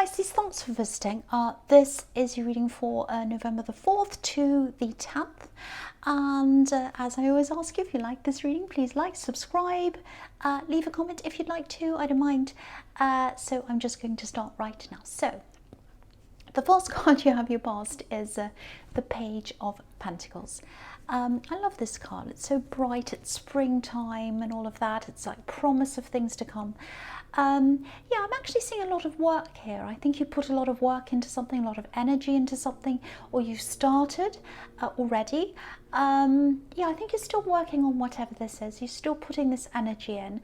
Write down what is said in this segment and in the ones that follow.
Pisces, thanks for visiting. This is your reading for November the 4th to the 10th. And as I always ask you, if you like this reading, please like, subscribe, leave a comment if you'd like to. I don't mind. So I'm just going to start right now. So the first card you have your past is the Page of Pentacles. I love this card. It's so bright. It's springtime and all of that. It's like promise of things to come. Yeah, I'm actually seeing a lot of work here. I think you put a lot of work into something, a lot of energy into something, or you started already. Yeah, I think you're still working on whatever this is. You're still putting this energy in.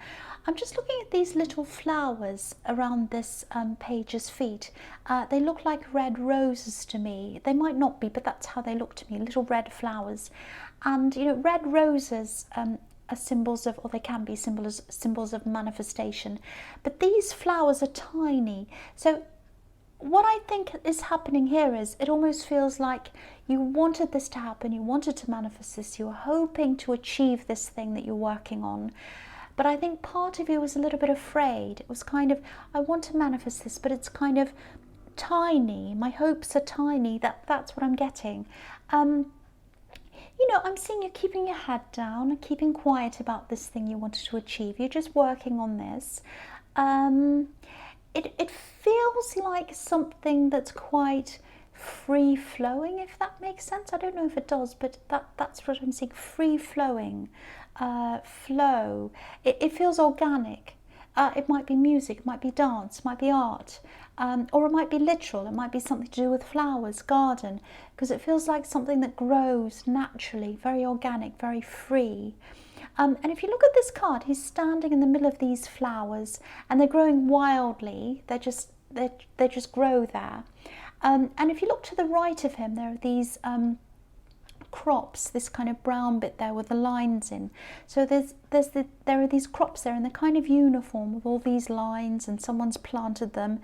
I'm just looking at these little flowers around this page's feet. They look like red roses to me. They might not be, but that's how they look to me, little red flowers. And, you know, red roses are symbols of, or they can be symbols of manifestation. But these flowers are tiny. So what I think is happening here is it almost feels like you wanted this to happen, you wanted to manifest this, you were hoping to achieve this thing that you're working on. But I think part of you was a little bit afraid. It was kind of, I want to manifest this, but it's kind of tiny. My hopes are tiny. That's what I'm getting. You know, I'm seeing you keeping your head down and keeping quiet about this thing you wanted to achieve. You're just working on this. It feels like something that's quite free-flowing, if that makes sense. I don't know if it does, but that's what I'm seeing. Free-flowing, flow. It feels organic. It might be music, it might be dance, it might be art, or it might be literal. It might be something to do with flowers, garden, because it feels like something that grows naturally, very organic, very free. And if you look at this card, he's standing in the middle of these flowers, and they're growing wildly. They just grow there. And if you look to the right of him, there are these crops, this kind of brown bit there with the lines in. So there are these crops there, and they're kind of uniform with all these lines, and someone's planted them.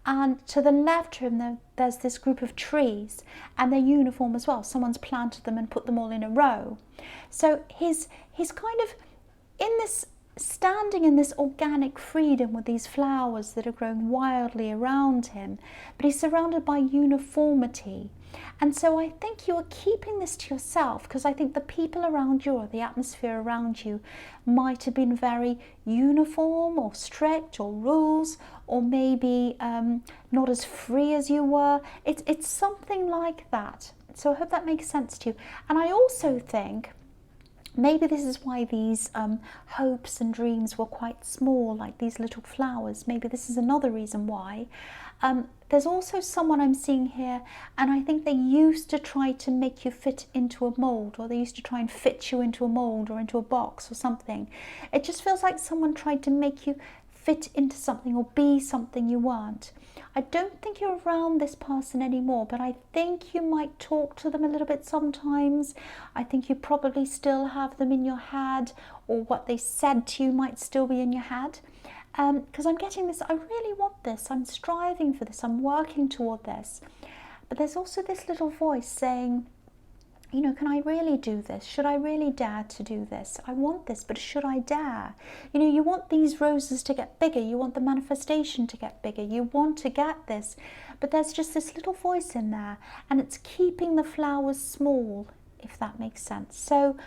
And to the left of him, there's this group of trees, and they're uniform as well. Someone's planted them and put them all in a row. So he's kind of in this, standing in this organic freedom with these flowers that are growing wildly around him, but he's surrounded by uniformity. And so I think you are keeping this to yourself, because I think the people around you, or the atmosphere around you, might have been very uniform or strict, or rules, or maybe not as free as you were. It's something like that. So I hope that makes sense to you. And I also think maybe this is why these hopes and dreams were quite small, like these little flowers. Maybe this is another reason why. There's also someone I'm seeing here, and I think they used to try to make you fit into a mold, or they used to try and fit you into a mold or into a box or something. It just feels like someone tried to make you fit into something or be something you weren't. I don't think you're around this person anymore, but I think you might talk to them a little bit sometimes. I think you probably still have them in your head, or what they said to you might still be in your head. Because I'm getting this, I really want this, I'm striving for this, I'm working toward this. But there's also this little voice saying, you know, can I really do this? Should I really dare to do this? I want this, but should I dare? You know, you want these roses to get bigger. You want the manifestation to get bigger. You want to get this. But there's just this little voice in there, and it's keeping the flowers small, if that makes sense. So,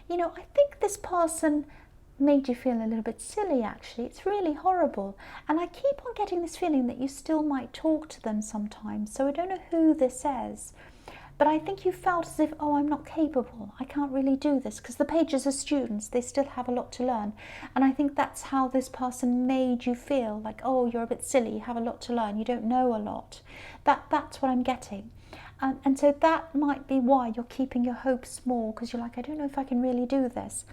you know, I think this person made you feel a little bit silly, actually. It's really horrible. And I keep on getting this feeling that you still might talk to them sometimes. So I don't know who this is. But I think you felt as if, oh, I'm not capable. I can't really do this. Because the pages are students. They still have a lot to learn. And I think that's how this person made you feel. Like, oh, you're a bit silly. You have a lot to learn. You don't know a lot. That's what I'm getting. And so that might be why you're keeping your hopes small. Because you're like, I don't know if I can really do this.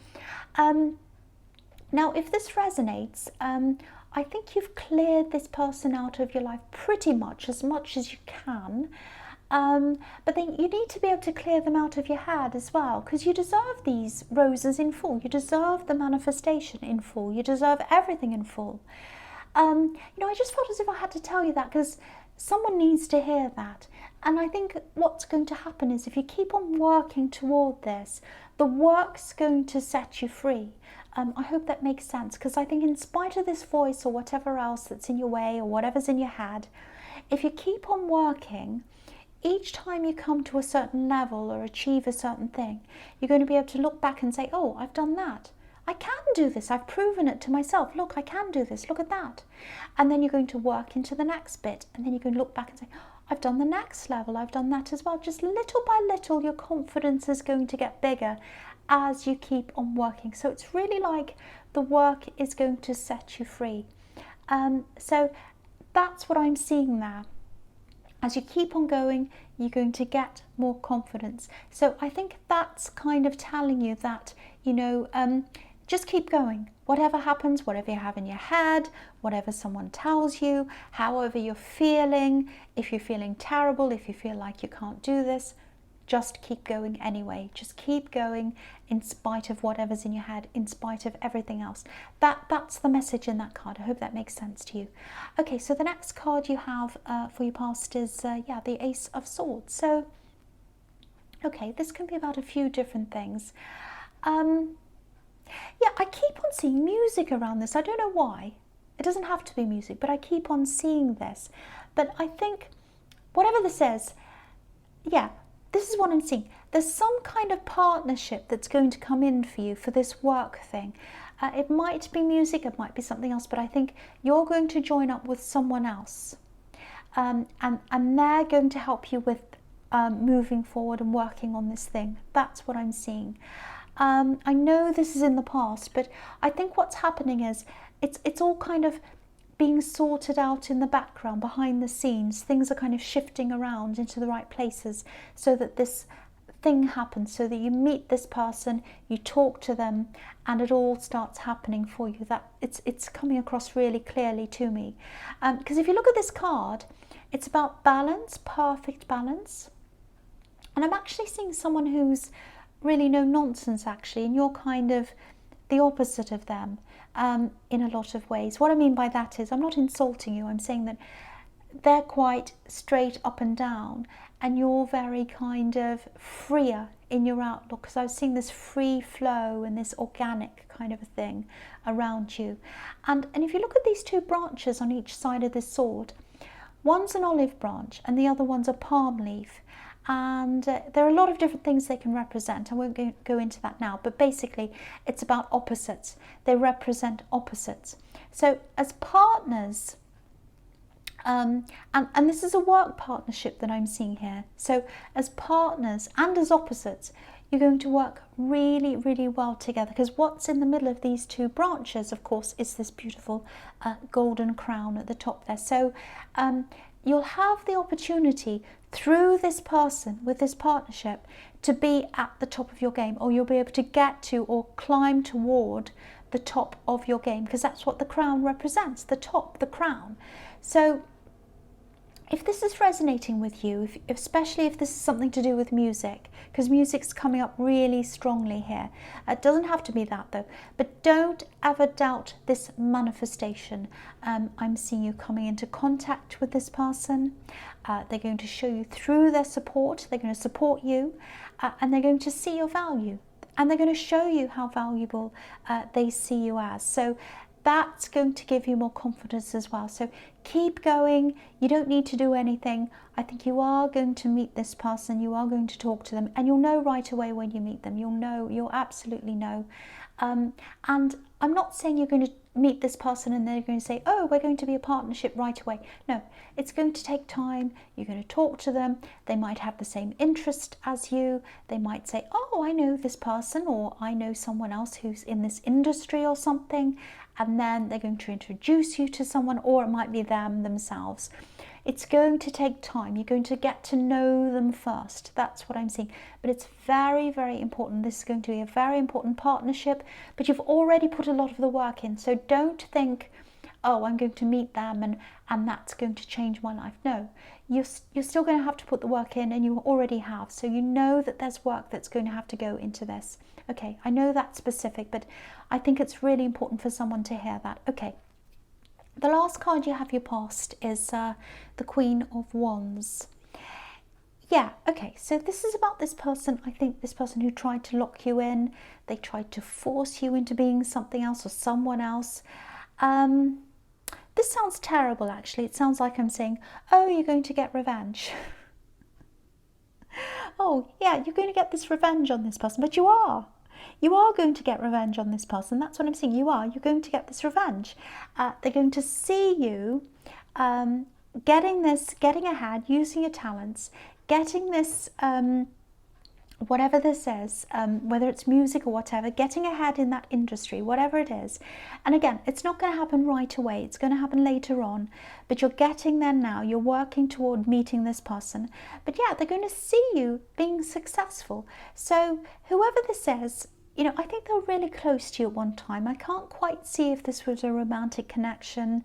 Now, if this resonates, I think you've cleared this person out of your life pretty much as you can. But then you need to be able to clear them out of your head as well, because you deserve these roses in full. You deserve the manifestation in full. You deserve everything in full. You know, I just felt as if I had to tell you that, because someone needs to hear that. And I think what's going to happen is if you keep on working toward this, the work's going to set you free. I hope that makes sense, because I think in spite of this voice or whatever else that's in your way or whatever's in your head, if you keep on working, each time you come to a certain level or achieve a certain thing, you're going to be able to look back and say, oh, I've done that. I can do this. I've proven it to myself. Look, I can do this. Look at that. And then you're going to work into the next bit. And then you're going to look back and say, I've done the next level. I've done that as well. Just little by little, your confidence is going to get bigger as you keep on working. So it's really like the work is going to set you free. So that's what I'm seeing there. As you keep on going, you're going to get more confidence. So I think that's kind of telling you that, just keep going. Whatever happens, whatever you have in your head, whatever someone tells you, however you're feeling, if you're feeling terrible, if you feel like you can't do this, just keep going anyway. Just keep going in spite of whatever's in your head, in spite of everything else. That's the message in that card. I hope that makes sense to you. Okay, so the next card you have for your past is, the Ace of Swords. So, okay, this can be about a few different things. I keep on seeing music around this. I don't know why. It doesn't have to be music, but I keep on seeing this. But I think, whatever this is, this is what I'm seeing. There's some kind of partnership that's going to come in for you for this work thing. It might be music, it might be something else, but I think you're going to join up with someone else. And they're going to help you with moving forward and working on this thing. That's what I'm seeing. I know this is in the past, but I think what's happening is it's all kind of being sorted out in the background, behind the scenes. Things are kind of shifting around into the right places so that this thing happens, so that you meet this person, you talk to them, and it all starts happening for you. That it's coming across really clearly to me. Because if you look at this card, it's about balance, perfect balance. And I'm actually seeing someone who's really no nonsense, actually, and you're kind of the opposite of them in a lot of ways. What I mean by that is, I'm not insulting you, I'm saying that they're quite straight up and down, and you're very kind of freer in your outlook, because I was seeing this free flow and this organic kind of a thing around you. And if you look at these two branches on each side of this sword, one's an olive branch and the other one's a palm leaf. And there are a lot of different things they can represent. I won't go into that now, but basically it's about opposites. They represent opposites. So as partners, and this is a work partnership that I'm seeing here. So as partners and as opposites, you're going to work really, really well together, because what's in the middle of these two branches, of course, is this beautiful golden crown at the top there. So you'll have the opportunity through this person, with this partnership, to be at the top of your game, or you'll be able to get to or climb toward the top of your game, because that's what the crown represents, the top, the crown. So if this is resonating with you, especially if this is something to do with music, because music's coming up really strongly here. It doesn't have to be that though, but don't ever doubt this manifestation. I'm seeing you coming into contact with this person. They're going to show you through their support. They're going to support you, and they're going to see your value, and they're going to show you how valuable they see you as. So that's going to give you more confidence as well. So keep going. You don't need to do anything. I think you are going to meet this person. You are going to talk to them, and you'll know right away when you meet them. You'll know. You'll absolutely know. And I'm not saying you're going to meet this person and they're going to say, oh, we're going to be a partnership right away. No, it's going to take time. You're going to talk to them. They might have the same interest as you. They might say, oh, I know this person, or I know someone else who's in this industry or something. And then they're going to introduce you to someone, or it might be them themselves. It's going to take time. You're going to get to know them first. That's what I'm seeing. But it's very, very important. This is going to be a very important partnership, but you've already put a lot of the work in. So don't think, oh, I'm going to meet them and that's going to change my life. No, you're still going to have to put the work in, and you already have. So you know that there's work that's going to have to go into this. Okay, I know that's specific, but I think it's really important for someone to hear that. Okay. The last card you have your past is the Queen of Wands. Yeah, okay, so this is about this person. I think this person who tried to lock you in, they tried to force you into being something else or someone else. This sounds terrible, actually. It sounds like I'm saying, oh, you're going to get revenge. Oh, yeah, you're going to get this revenge on this person, but you are. You are going to get revenge on this person. That's what I'm saying. You are. You're going to get this revenge. They're going to see you getting ahead, using your talents, getting this, whatever this is, whether it's music or whatever, getting ahead in that industry, whatever it is. And again, it's not going to happen right away. It's going to happen later on. But you're getting there now. You're working toward meeting this person. But yeah, they're going to see you being successful. So whoever this is, you know, I think they were really close to you at one time. I can't quite see if this was a romantic connection.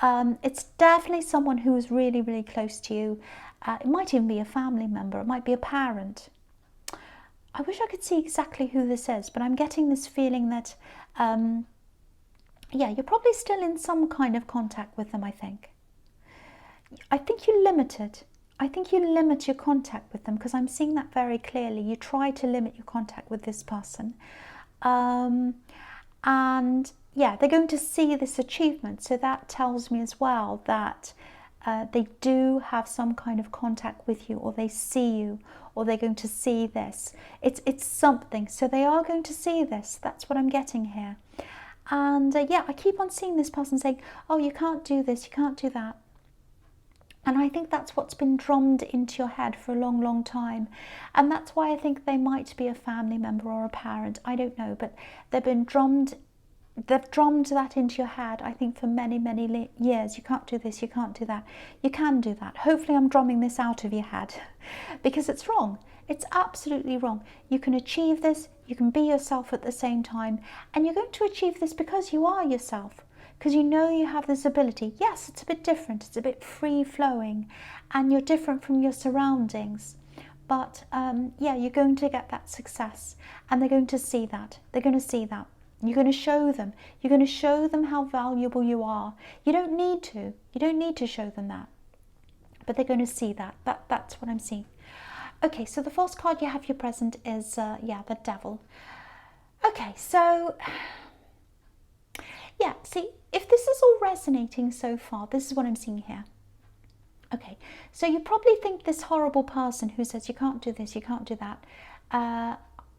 It's definitely someone who was really, really close to you. It might even be a family member. It might be a parent. I wish I could see exactly who this is, but I'm getting this feeling that, yeah, you're probably still in some kind of contact with them, I think. I think you limit it. I think you limit your contact with them, because I'm seeing that very clearly. You try to limit your contact with this person. And yeah, they're going to see this achievement. So that tells me as well that they do have some kind of contact with you, or they see you, or they're going to see this. It's something. So they are going to see this. That's what I'm getting here. And yeah, I keep on seeing this person saying, oh, you can't do this, you can't do that. And I think that's what's been drummed into your head for a long, long time. And that's why I think they might be a family member or a parent. I don't know, but they've drummed that into your head, I think, for many, many years. You can't do this, you can't do that. You can do that. Hopefully I'm drumming this out of your head, because it's wrong. It's absolutely wrong. You can achieve this, you can be yourself at the same time, and you're going to achieve this because you are yourself. Because you know you have this ability. Yes, it's a bit different, it's a bit free-flowing, and you're different from your surroundings. But yeah, you're going to get that success, and they're going to see that. They're going to see that. You're going to show them. You're going to show them how valuable you are. You don't need to. You don't need to show them that. But they're going to see that. That's what I'm seeing. Okay, so the false card you have your present is, yeah, the Devil. Okay, so yeah, see, if this is all resonating so far, this is what I'm seeing here. Okay, so you probably think this horrible person who says you can't do this, you can't do that,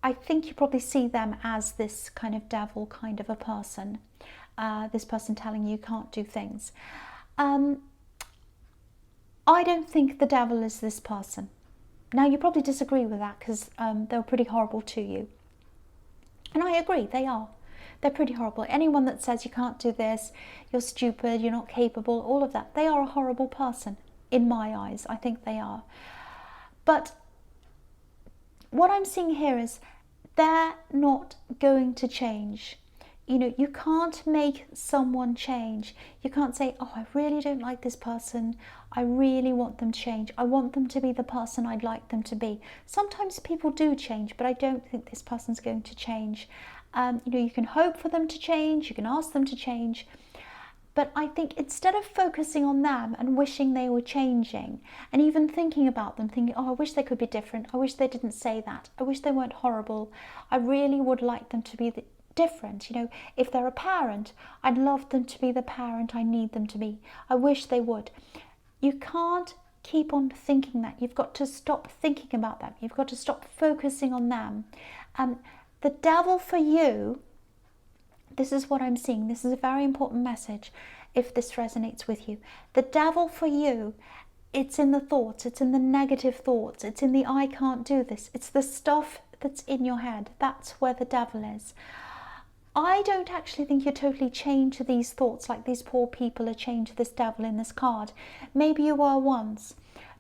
I think you probably see them as this kind of devil kind of a person, this person telling you can't do things. I don't think the devil is this person. Now, you probably disagree with that, because they were pretty horrible to you. And I agree, they are. They're pretty horrible. Anyone that says you can't do this, you're stupid, you're not capable, all of that, they are a horrible person in my eyes. I think they are. But what I'm seeing here is they're not going to change. You know, you can't make someone change. You can't say, oh, I really don't like this person. I really want them to change. I want them to be the person I'd like them to be. Sometimes people do change, but I don't think this person's going to change. You know, you can hope for them to change. You can ask them to change. But I think instead of focusing on them and wishing they were changing, and even thinking about them, thinking, oh, I wish they could be different. I wish they didn't say that. I wish they weren't horrible. I really would like them to be different. You know, if they're a parent, I'd love them to be the parent I need them to be. I wish they would. You can't keep on thinking that. You've got to stop thinking about them. You've got to stop focusing on them. The devil for you, this is what I'm seeing. This is a very important message if this resonates with you. The devil for you, it's in the thoughts. It's in the negative thoughts. It's in the I can't do this. It's the stuff that's in your head. That's where the devil is. I don't actually think you're totally chained to these thoughts like these poor people are chained to this devil in this card. Maybe you were once,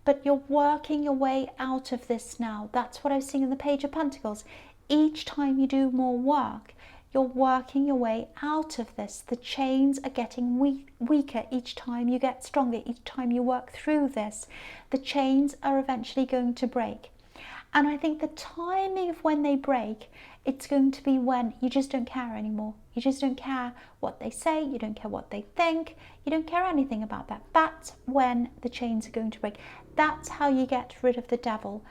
but you're working your way out of this now. That's what I was seeing in the Page of Pentacles. Each time you do more work, you're working your way out of this. The chains are getting weaker each time you get stronger, each time you work through this. The chains are eventually going to break. And I think the timing of when they break It's going to be when you just don't care anymore. You just don't care what they say. You don't care what they think. You don't care anything about that. That's when the chains are going to break. That's how you get rid of the devil.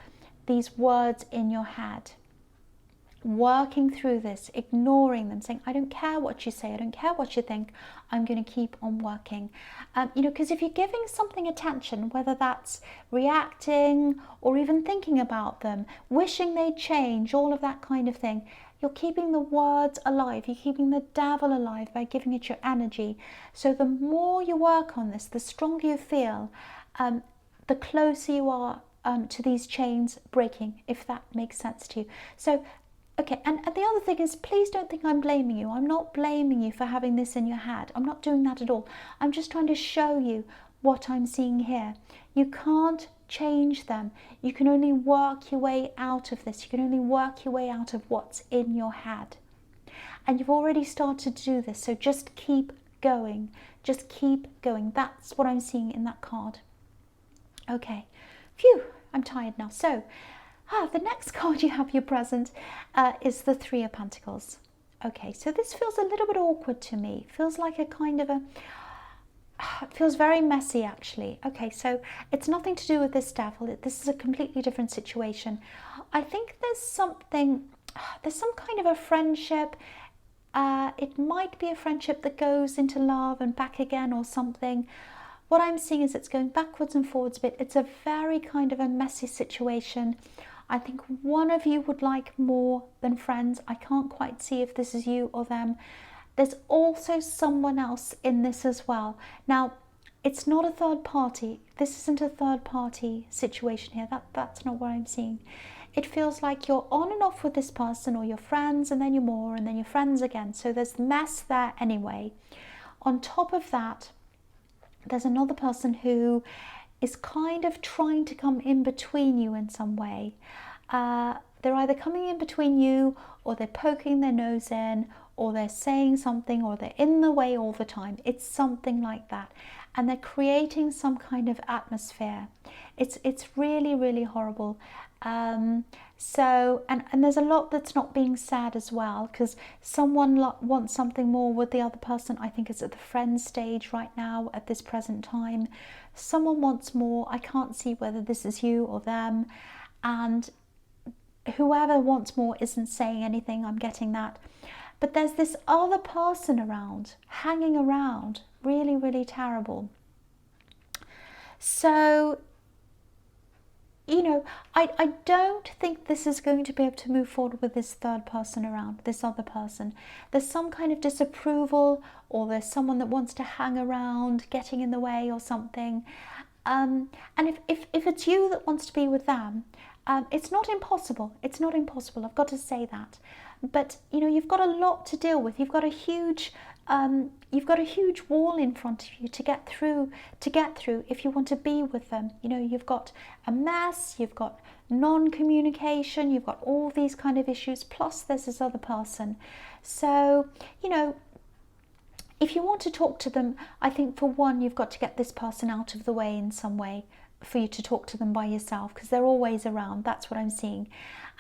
These words in your head. Working through this, ignoring them, saying, I don't care what you say, I don't care what you think, I'm going to keep on working. Because if you're giving something attention, whether that's reacting or even thinking about them, wishing they'd change, all of that kind of thing, you're keeping the words alive, you're keeping the devil alive by giving it your energy. So the more you work on this, the stronger you feel, the closer you are to these chains breaking, if that makes sense to you. So okay, and the other thing is, please don't think I'm blaming you. I'm not blaming you for having this in your head. I'm not doing that at all. I'm just trying to show you what I'm seeing here. You can't change them. You can only work your way out of this. You can only work your way out of what's in your head. And you've already started to do this, so just keep going. Just keep going. That's what I'm seeing in that card. Okay, phew, I'm tired now. So, the next card you have your present is the Three of Pentacles. Okay, so this feels a little bit awkward to me. It feels like a kind of it feels very messy actually. Okay, so it's nothing to do with this devil. This is a completely different situation. I think there's some kind of a friendship. It might be a friendship that goes into love and back again or something. What I'm seeing is it's going backwards and forwards a bit. It's a very kind of a messy situation. I think one of you would like more than friends. I can't quite see if this is you or them. There's also someone else in this as well. Now, it's not a third party. This isn't a third party situation here. That's not what I'm seeing. It feels like you're on and off with this person, or you're friends and then you're more and then you're friends again. So there's mess there anyway. On top of that, there's another person who is kind of trying to come in between you in some way. They're either coming in between you, or they're poking their nose in, or they're saying something, or they're in the way all the time. It's something like that. And they're creating some kind of atmosphere. It's really, really horrible. So there's a lot that's not being said as well, because someone wants something more with the other person. I think it's at the friend stage right now at this present time. Someone wants more. I can't see whether this is you or them, and whoever wants more isn't saying anything. I'm getting that. But there's this other person around, hanging around. Really, really terrible. So, I don't think this is going to be able to move forward with this third person around, this other person. There's some kind of disapproval, or there's someone that wants to hang around, getting in the way or something. And if it's you that wants to be with them, it's not impossible. It's not impossible. I've got to say that. But, you've got a lot to deal with. You've got a huge wall in front of you to get through if you want to be with them. You've got a mess, you've got non-communication, you've got all these kind of issues, plus there's this other person. So, if you want to talk to them, I think for one, you've got to get this person out of the way in some way for you to talk to them by yourself, because they're always around. That's what I'm seeing.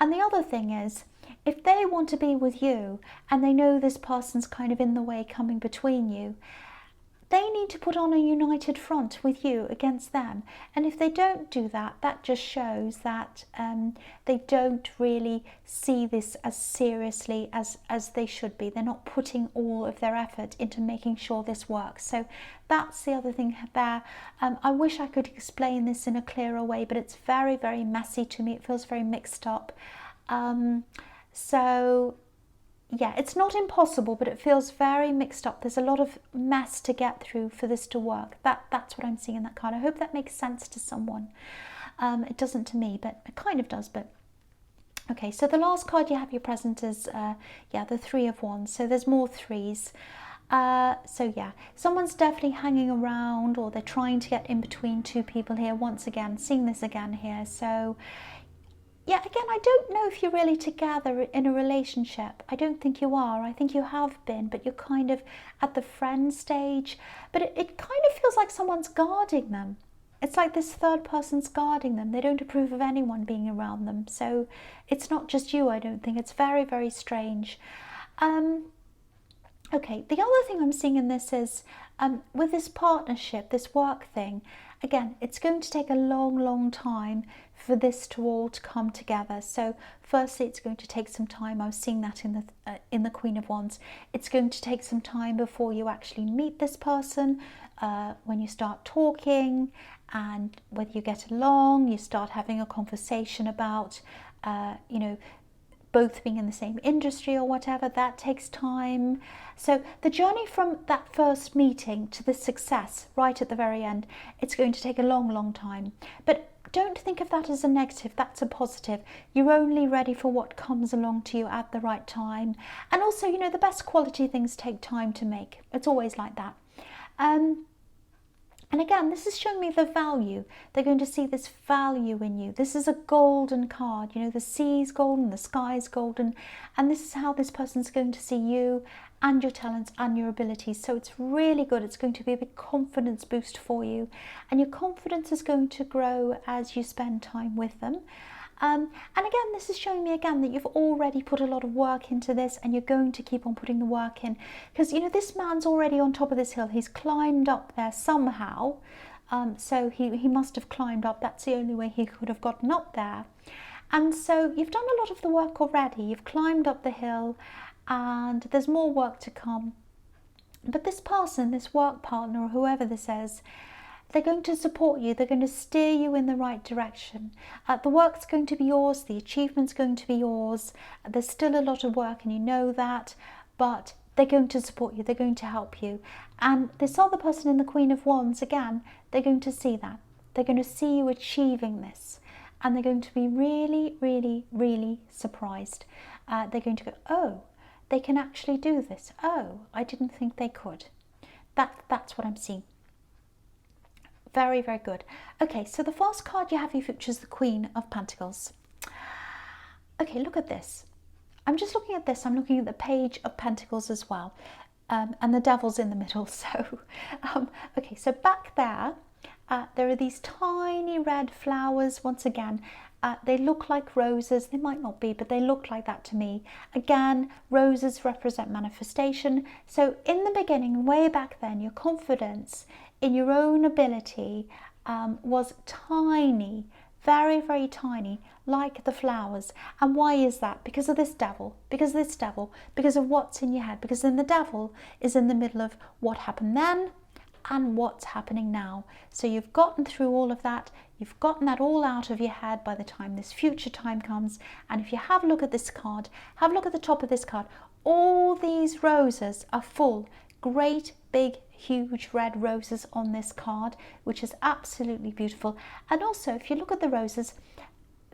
And the other thing is, if they want to be with you and they know this person's kind of in the way, coming between you, they need to put on a united front with you against them. And if they don't do that, that just shows that they don't really see this as seriously as they should be. They're not putting all of their effort into making sure this works. So that's the other thing there. I wish I could explain this in a clearer way, but it's very, very messy to me. It feels very mixed up. So yeah, it's not impossible, but it feels very mixed up. There's a lot of mess to get through for this to work. That's what I'm seeing in that card. I hope that makes sense to someone. It doesn't to me, but it kind of does. But okay, so the last card you have your present is the Three of Wands. So there's more threes. So yeah, someone's definitely hanging around, or they're trying to get in between two people here. Once again, seeing this again here. So yeah, again, I don't know if you're really together in a relationship. I don't think you are. I think you have been, but you're kind of at the friend stage. But it kind of feels like someone's guarding them. It's like this third person's guarding them. They don't approve of anyone being around them. So it's not just you, I don't think. It's very, very strange. Okay, the other thing I'm seeing in this is with this partnership, this work thing, again, it's going to take a long, long time for this to all to come together. So firstly, it's going to take some time. I was seeing that in the Queen of Wands. It's going to take some time before you actually meet this person, when you start talking and whether you get along, you start having a conversation about, you know, both being in the same industry or whatever. That takes time. So the journey from that first meeting to the success right at the very end, it's going to take a long, long time. But don't think of that as a negative. That's a positive. You're only ready for what comes along to you at the right time. And also, you know, the best quality things take time to make. It's always like that. And again, this is showing me the value. They're going to see this value in you. This is a golden card. You know, the sea is golden, the sky is golden. And this is how this person's going to see you and your talents and your abilities. So it's really good. It's going to be a big confidence boost for you. And your confidence is going to grow as you spend time with them. And again, this is showing me again that you've already put a lot of work into this, and you're going to keep on putting the work in, because you know this man's already on top of this hill. He's climbed up there somehow, so he must have climbed up. That's the only way he could have gotten up there. And so you've done a lot of the work already. You've climbed up the hill, and there's more work to come. But this person, this work partner, or whoever this is, they're going to support you. They're going to steer you in the right direction. The work's going to be yours. The achievement's going to be yours. There's still a lot of work, and you know that, but they're going to support you. They're going to help you. And this other person in the Queen of Wands, again, they're going to see that. They're going to see you achieving this, and they're going to be really, really, really surprised. They're going to go, oh, they can actually do this. Oh, I didn't think they could. That's what I'm seeing. Very, very good. Okay, so the first card you have here features the Queen of Pentacles. Okay, look at this. I'm just looking at this. I'm looking at the Page of Pentacles as well. And the Devil's in the middle. So, okay, so back there, there are these tiny red flowers. Once again, they look like roses. They might not be, but they look like that to me. Again, roses represent manifestation. So in the beginning, way back then, your confidence in your own ability was tiny, very, very tiny, like the flowers. And why is that? Because of this devil, because of what's in your head, because then the devil is in the middle of what happened then and what's happening now. So you've gotten through all of that. You've gotten that all out of your head by the time this future time comes. And if you have a look at this card, have a look at the top of this card. All these roses are full, great, big, huge red roses on this card, which is absolutely beautiful. And also, if you look at the roses,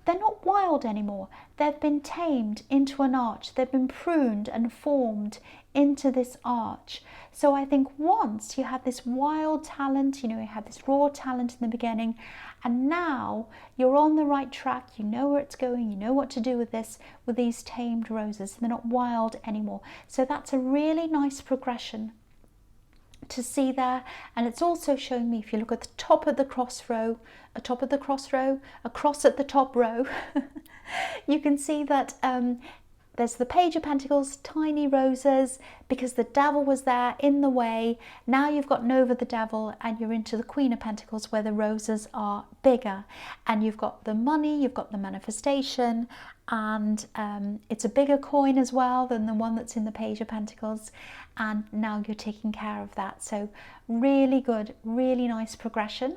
they're not wild anymore. They've been tamed into an arch. They've been pruned and formed into this arch. So I think once you had this wild talent, you know, you had this raw talent in the beginning, and now you're on the right track. You know where it's going. You know what to do with this, with these tamed roses. They're not wild anymore. So that's a really nice progression to see there. And it's also showing me, if you look at the top of the cross row, a cross at the top row, you can see that there's the Page of Pentacles, tiny roses, because the devil was there in the way. Now you've gotten over the devil and you're into the Queen of Pentacles, where the roses are bigger, and you've got the money, you've got the manifestation, and it's a bigger coin as well than the one that's in the Page of Pentacles, and now you're taking care of that. So really good, really nice progression.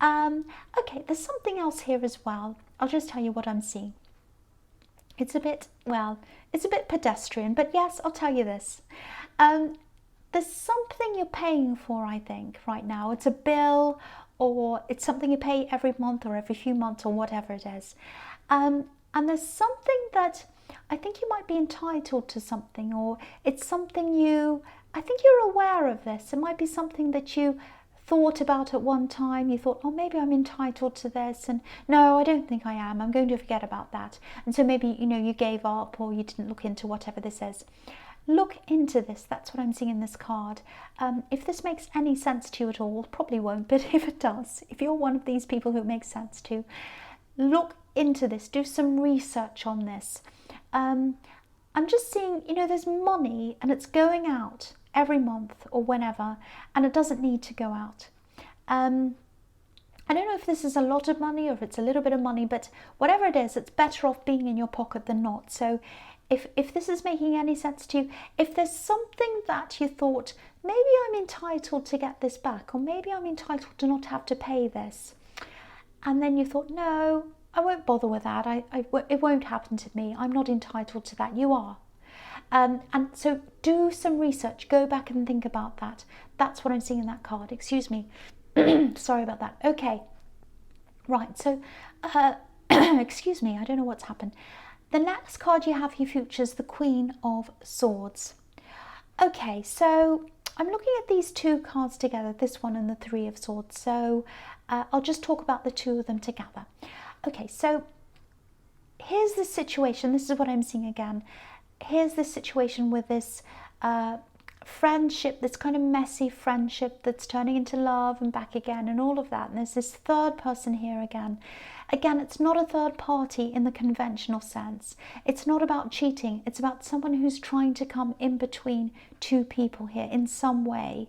Okay, there's something else here as well. I'll just tell you what I'm seeing. It's a bit, well, it's a bit pedestrian, but yes, I'll tell you this. There's something you're paying for, I think, right now. It's a bill, or it's something you pay every month or every few months or whatever it is. And there's something that I think you might be entitled to something, or it's something I think you're aware of this. It might be something that you thought about at one time. You thought, oh, maybe I'm entitled to this, and no, I don't think I am. I'm going to forget about that. And so maybe, you know, you gave up, or you didn't look into whatever this is. Look into this. That's what I'm seeing in this card. If this makes any sense to you at all, probably won't, but if it does, if you're one of these people who it makes sense to, look into this, do some research on this. I'm just seeing, you know, there's money and it's going out every month or whenever, and it doesn't need to go out. I don't know if this is a lot of money or if it's a little bit of money, but whatever it is, it's better off being in your pocket than not. So if this is making any sense to you, if there's something that you thought, maybe I'm entitled to get this back, or maybe I'm entitled to not have to pay this, and then you thought, no, I won't bother with that, it won't happen to me, I'm not entitled to that, you are. And so do some research, go back and think about that. That's what I'm seeing in that card, excuse me. Sorry about that. Okay, right, so excuse me, I don't know what's happened. The next card you have here features the Queen of Swords. Okay, so I'm looking at these two cards together, this one and the Three of Swords, so I'll just talk about the two of them together. Okay, so here's the situation. This is what I'm seeing again. Here's the situation with this friendship, this kind of messy friendship that's turning into love and back again and all of that. And there's this third person here again. Again, it's not a third party in the conventional sense. It's not about cheating. It's about someone who's trying to come in between two people here in some way.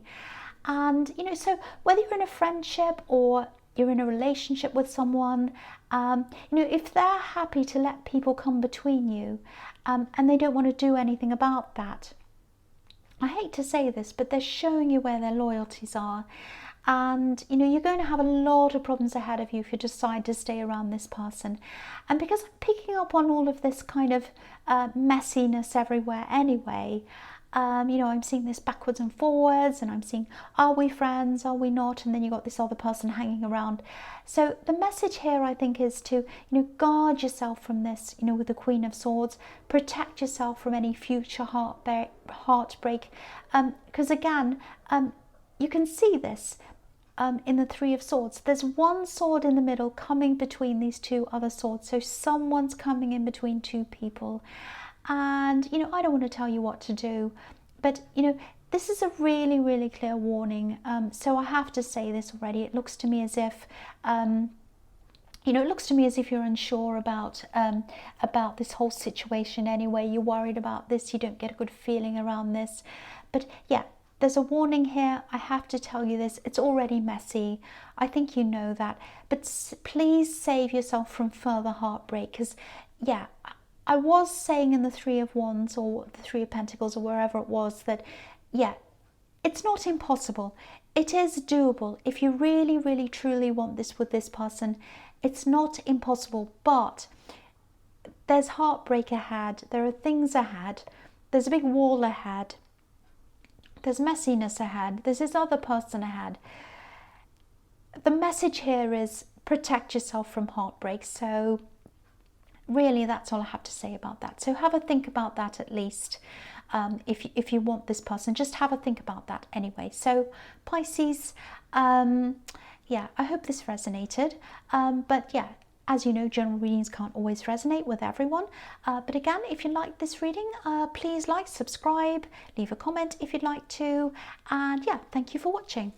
And, you know, so whether you're in a friendship or you're in a relationship with someone, you know, if they're happy to let people come between you and they don't want to do anything about that, I hate to say this, but they're showing you where their loyalties are. And, you know, you're going to have a lot of problems ahead of you if you decide to stay around this person. And because I'm picking up on all of this kind of messiness everywhere anyway, you know, I'm seeing this backwards and forwards, and I'm seeing, are we friends, are we not? And then you got this other person hanging around. So the message here, I think, is to, you know, guard yourself from this, you know, with the Queen of Swords. Protect yourself from any future heartbreak. Because again, you can see this in the Three of Swords. There's one sword in the middle coming between these two other swords. So someone's coming in between two people. And, you know, I don't want to tell you what to do, but, you know, this is a really, really clear warning. So I have to say this already. It looks to me as if, you know, it looks to me as if you're unsure about this whole situation anyway. You're worried about this. You don't get a good feeling around this. But yeah, there's a warning here. I have to tell you this. It's already messy. I think you know that. But please save yourself from further heartbreak, because, yeah, I was saying in the Three of Wands or the Three of Pentacles or wherever it was that, yeah, it's not impossible. It is doable. If you really, really, truly want this with this person, it's not impossible. But there's heartbreak ahead. There are things ahead. There's a big wall ahead. There's messiness ahead. There's this other person ahead. The message here is protect yourself from heartbreak. So really, that's all I have to say about that. So have a think about that at least. If you want this person, just have a think about that anyway. So Pisces, yeah, I hope this resonated. But yeah, as you know, general readings can't always resonate with everyone. But again, if you like this reading, please like, subscribe, leave a comment if you'd like to. And yeah, thank you for watching.